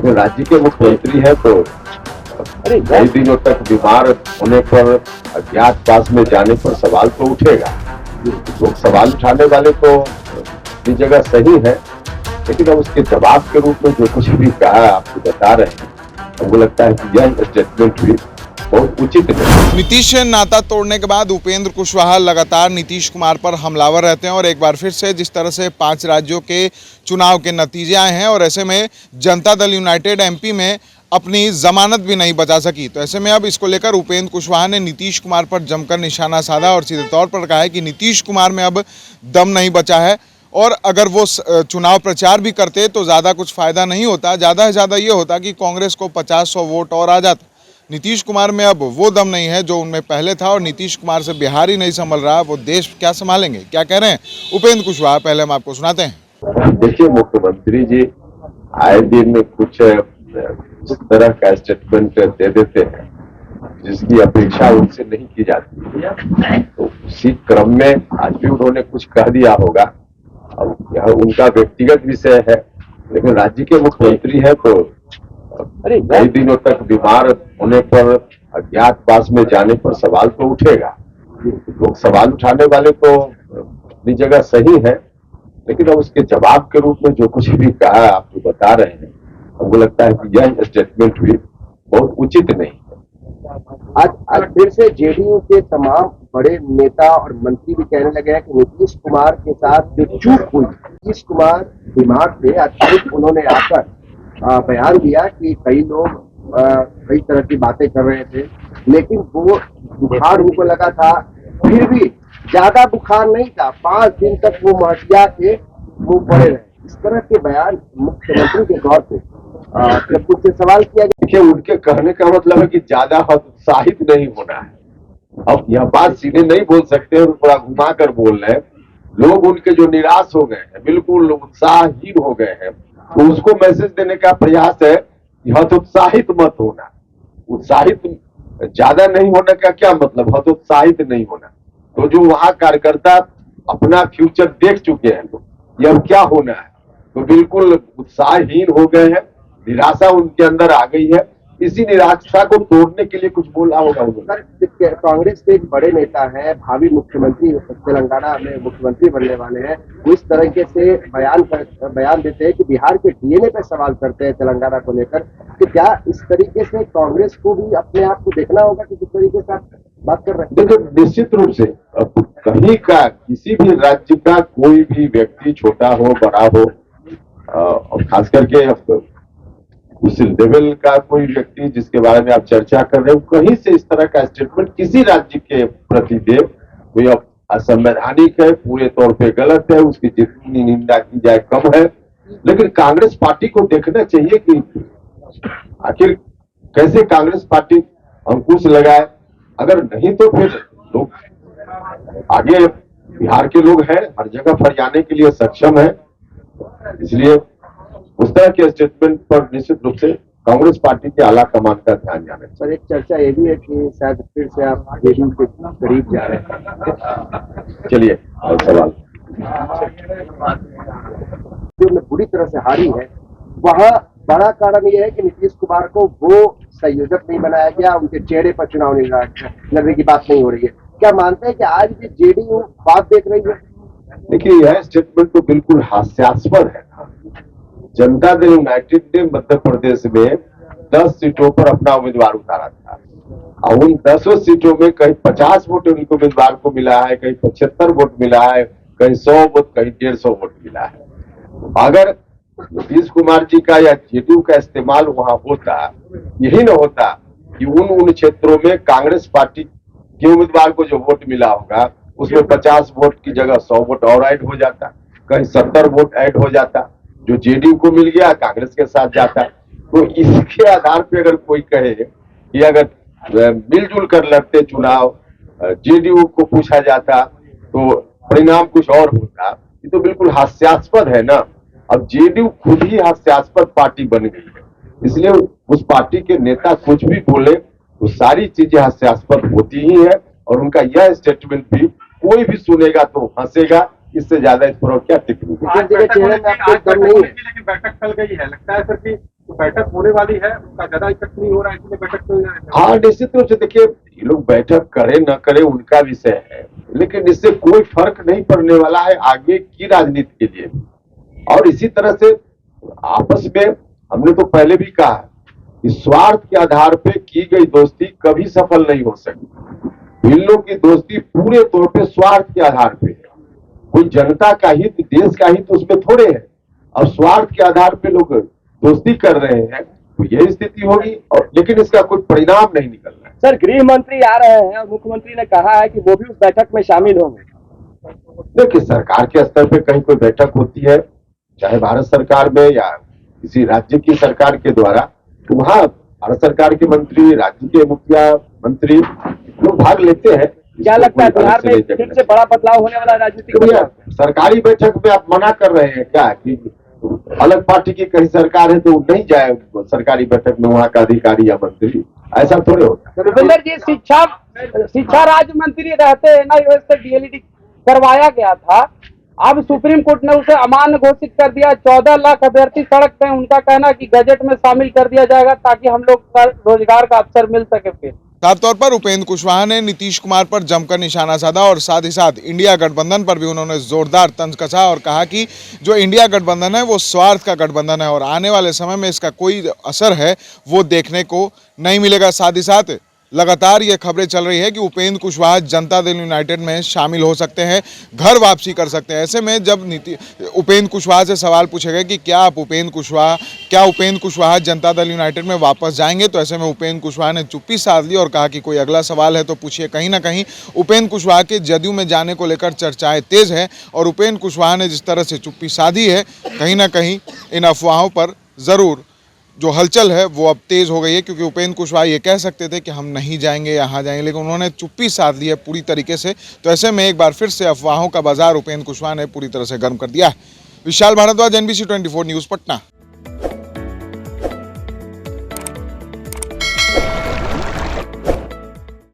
लेकिन राज्य के मुख्यमंत्री है तो कई दिनों तक बीमार होने पर अज्ञातवास में जाने पर सवाल तो उठेगा। लोग सवाल उठाने वाले तो अपनी जगह सही है, लेकिन अब उसके जवाब के रूप में जो कुछ भी कहा आपको बता रहे हैं, हमको लगता है कि यह स्टेटमेंट भी बहुत उचित है। नीतीश से नाता तोड़ने के बाद उपेंद्र कुशवाहा लगातार नीतीश कुमार पर हमलावर रहते हैं और एक बार फिर से जिस तरह से 5 राज्यों के चुनाव के नतीजे आए हैं और ऐसे में जनता दल यूनाइटेड एमपी में अपनी जमानत भी नहीं बचा सकी, तो ऐसे में अब इसको लेकर उपेंद्र कुशवाहा ने नीतीश कुमार पर जमकर निशाना साधा और सीधे तौर पर कहा है कि नीतीश कुमार में अब दम नहीं बचा है और अगर वो चुनाव प्रचार भी करते तो ज़्यादा कुछ फ़ायदा नहीं होता, ज़्यादा से ज़्यादा ये होता कि कांग्रेस को 50-100 वोट और आ जाता। नीतीश कुमार में अब वो दम नहीं है जो उनमें पहले था और नीतीश कुमार से बिहार ही नहीं संभल रहा, वो देश क्या संभालेंगे, क्या कह रहे हैं उपेंद्र कुशवाहा, पहले हम आपको सुनाते हैं। देखिए, मुख्यमंत्री जी आए दिन कुछ इस तरह का स्टेटमेंट दे देते हैं जिसकी अपेक्षा उनसे नहीं की जाती, तो उसी क्रम में आज भी उन्होंने कुछ कह दिया होगा। अब यह उनका व्यक्तिगत विषय है, लेकिन राज्य के मुख्यमंत्री है तो कई दिनों तक बीमार होने पर अज्ञातवास में जाने पर सवाल तो उठेगा। लोग सवाल उठाने वाले तो अपनी जगह सही है, लेकिन अब उसके जवाब के रूप में जो कुछ भी कहा आपको बता रहे हैं, हमको लगता है कि यह स्टेटमेंट भी बहुत उचित नहीं है। आज फिर से जेडीयू के तमाम बड़े नेता और मंत्री भी कहने लगे हैं कि नीतीश कुमार के साथ जो चूक हुई, नीतीश कुमार बीमार थे, आज उन्होंने आकर बयान दिया कि कई लोग कई तरह की बातें कर रहे थे, लेकिन वो बुखार उनको लगा था, फिर भी ज्यादा बुखार नहीं था, 5 दिन तक वो महटिया के मुंह पड़े रहे। इस तरह के बयान मुख्यमंत्री के तौर पे जब कुछ सवाल किया गया। देखिए, उनके कहने का मतलब है कि ज्यादा उत्साहित नहीं होना है। अब यह बात सीधे नहीं बोल सकते, थोड़ा घुमा कर बोल रहे हैं। लोग उनके जो निराश हो गए हैं, बिल्कुल उत्साहहीन हो गए हैं, तो उसको मैसेज देने का प्रयास है हतोत्साहित मत होना। उत्साहित ज्यादा नहीं होने का क्या मतलब, हतोत्साहित नहीं होना। तो जो वहां कार्यकर्ता अपना फ्यूचर देख चुके हैं, तो ये अब क्या होना है, तो बिल्कुल उत्साहहीन हो गए हैं, निराशा उनके अंदर आ गई है। इसी निराशा को तोड़ने के लिए कुछ बोला होगा उन्होंने। कांग्रेस के एक बड़े नेता है, भावी मुख्यमंत्री तेलंगाना में मुख्यमंत्री बनने वाले हैं, वो इस तरीके से बयान देते हैं कि बिहार के डीएनए पे सवाल करते हैं तेलंगाना को लेकर, कि क्या इस तरीके से कांग्रेस को भी अपने आप को देखना होगा कि किस तरीके से आप बात कर रहे हैं। देखिए, निश्चित रूप से कहीं का किसी भी राज्य का कोई भी व्यक्ति, छोटा हो बड़ा हो, और खास करके उस लेवल का कोई व्यक्ति जिसके बारे में आप चर्चा कर रहे हो, कहीं से इस तरह का स्टेटमेंट किसी राज्य के प्रति दे, कोई असंवैधानिक है, पूरे तौर पे गलत है, उसकी जितनी निंदा की जाए कम है। लेकिन कांग्रेस पार्टी को देखना चाहिए कि आखिर कैसे कांग्रेस पार्टी अंकुश लगाए। अगर नहीं तो फिर लोग आगे, बिहार के लोग हैं, हर जगह फरियाने के लिए सक्षम है। इसलिए उस तरह के स्टेटमेंट पर निश्चित रूप से कांग्रेस पार्टी के आला कमान का ध्यान जाना चाहिए। सर, एक चर्चा ये भी है कि शायद फिर से आप जेडीयू के करीब जा रहे हैं। चलिए, और सवाल जो बुरी तरह से हारी है, वहाँ बड़ा कारण यह है कि नीतीश कुमार को वो संयोजक नहीं बनाया गया, उनके चेहरे पर चुनाव नहीं लड़ने की बात नहीं हो रही है। क्या मानते हैं कि आज भी जेडीयू बात देख रही है? देखिए, यह स्टेटमेंट तो बिल्कुल हास्यास्पद है। जनता दल यूनाइटेड ने मध्य प्रदेश में 10 सीटों पर अपना उम्मीदवार उतारा था, और उन 10 सीटों में कहीं 50 वोट उनके उम्मीदवार को मिला है, कहीं 75 वोट मिला है, कहीं 100 वोट, कहीं 150 वोट मिला है। अगर नीतीश कुमार जी का या जेडीयू का इस्तेमाल वहां होता, यही न होता कि उन क्षेत्रों में कांग्रेस पार्टी के उम्मीदवार को जो वोट मिला होगा, उसमें 50 वोट की जगह 100 वोट और ऐड हो जाता, कहीं 70 वोट ऐड हो जाता, जो जेडीयू को मिल गया कांग्रेस के साथ जाता। तो इसके आधार पे अगर कोई कहे कि अगर मिलजुल कर लड़ते चुनाव, जेडीयू को पूछा जाता तो परिणाम कुछ और होता, ये तो बिल्कुल हास्यास्पद है ना। अब जेडीयू खुद ही हास्यास्पद पार्टी बन गई है, इसलिए उस पार्टी के नेता कुछ भी बोले तो सारी चीजें हास्यास्पद होती ही है, और उनका यह स्टेटमेंट भी कोई भी सुनेगा तो हंसेगा। इससे ज्यादा इस पर क्या टिप्पणी? लेकिन बैठक टल गई है, लगता है सर कि तो बैठक होने वाली है, उसका ज्यादा इफेक्ट नहीं हो रहा है, इसलिए बैठक तो हाँ, निश्चित रूप से देखिए, ये लोग बैठक करे न करे उनका विषय है, लेकिन इससे कोई फर्क नहीं पड़ने वाला है आगे की राजनीति के लिए। और इसी तरह से आपस में हमने तो पहले भी कहा कि स्वार्थ के आधार पे की गई दोस्ती कभी सफल नहीं हो सकती। इन लोग की दोस्ती पूरे तौर पे स्वार्थ के आधार पे है। कोई जनता का हित, देश का हित उसमें थोड़े है, और स्वार्थ के आधार पे लोग दोस्ती कर रहे हैं, तो यही स्थिति होगी। और लेकिन इसका कोई परिणाम नहीं निकल रहा है। सर, गृह मंत्री आ रहे हैं और मुख्यमंत्री ने कहा है कि वो भी उस बैठक में शामिल होंगे। देखिए, सरकार के स्तर पे कहीं कोई बैठक होती है, चाहे भारत सरकार में या किसी राज्य की सरकार के द्वारा, तो वहाँ भारत सरकार के मंत्री, राज्य के मुखिया मंत्री लोग भाग लेते हैं। क्या लगता है बिहार में फिर से बड़ा बदलाव होने वाला है राजनीतिक भैया, में? सरकारी बैठक में आप मना कर रहे हैं क्या कि अलग पार्टी की कहीं सरकार है तो नहीं जाए सरकारी बैठक में वहाँ का अधिकारी या मंत्री? ऐसा थोड़े होता है। भूपेंद्र जी, शिक्षा राज्य मंत्री रहते हैं ना, से डीएलईडी करवाया गया था। अब सुप्रीम कोर्ट ने उसे अमान्य घोषित कर दिया। 14 लाख अभ्यर्थी सड़क पे, उनका कहना कि गजट में शामिल कर दिया जाएगा ताकि हम लोग का रोजगार का अवसर मिल सके। फिर साफ तौर पर उपेंद्र कुशवाहा ने नीतीश कुमार पर जमकर निशाना साधा और साथ ही साथ इंडिया गठबंधन पर भी उन्होंने जोरदार तंज कसा और कहा कि जो इंडिया गठबंधन है वो स्वार्थ का गठबंधन है और आने वाले समय में इसका कोई असर है वो देखने को नहीं मिलेगा। साथ ही साथ लगातार ये खबरें चल रही है कि उपेंद्र कुशवाहा जनता दल यूनाइटेड में शामिल हो सकते हैं, घर वापसी कर सकते हैं। ऐसे में जब उपेंद्र कुशवाहा से सवाल पूछे गए कि क्या उपेंद्र कुशवाहा जनता दल यूनाइटेड में वापस जाएंगे, तो ऐसे में उपेंद्र कुशवाहा ने चुप्पी साध ली और कहा कि कोई अगला सवाल है तो पूछिए। कहीं ना कहीं उपेंद्र कुशवाहा के जदयू में जाने को लेकर चर्चाएं तेज है और उपेंद्र कुशवाहा ने जिस तरह से चुप्पी साधी है, कहीं ना कहीं इन अफवाहों पर ज़रूर जो हलचल है वो अब तेज हो गई है, क्योंकि उपेंद्र कुशवाहा ये कह सकते थे कि हम नहीं जाएंगे, यहाँ जाएंगे, लेकिन उन्होंने चुप्पी साध ली है पूरी तरीके से। तो ऐसे में एक बार फिर से अफवाहों का बाजार उपेंद्र कुशवाहा ने पूरी तरह से गर्म कर दिया है। Vishal Bhardwaj, NBC 24 news, Patna.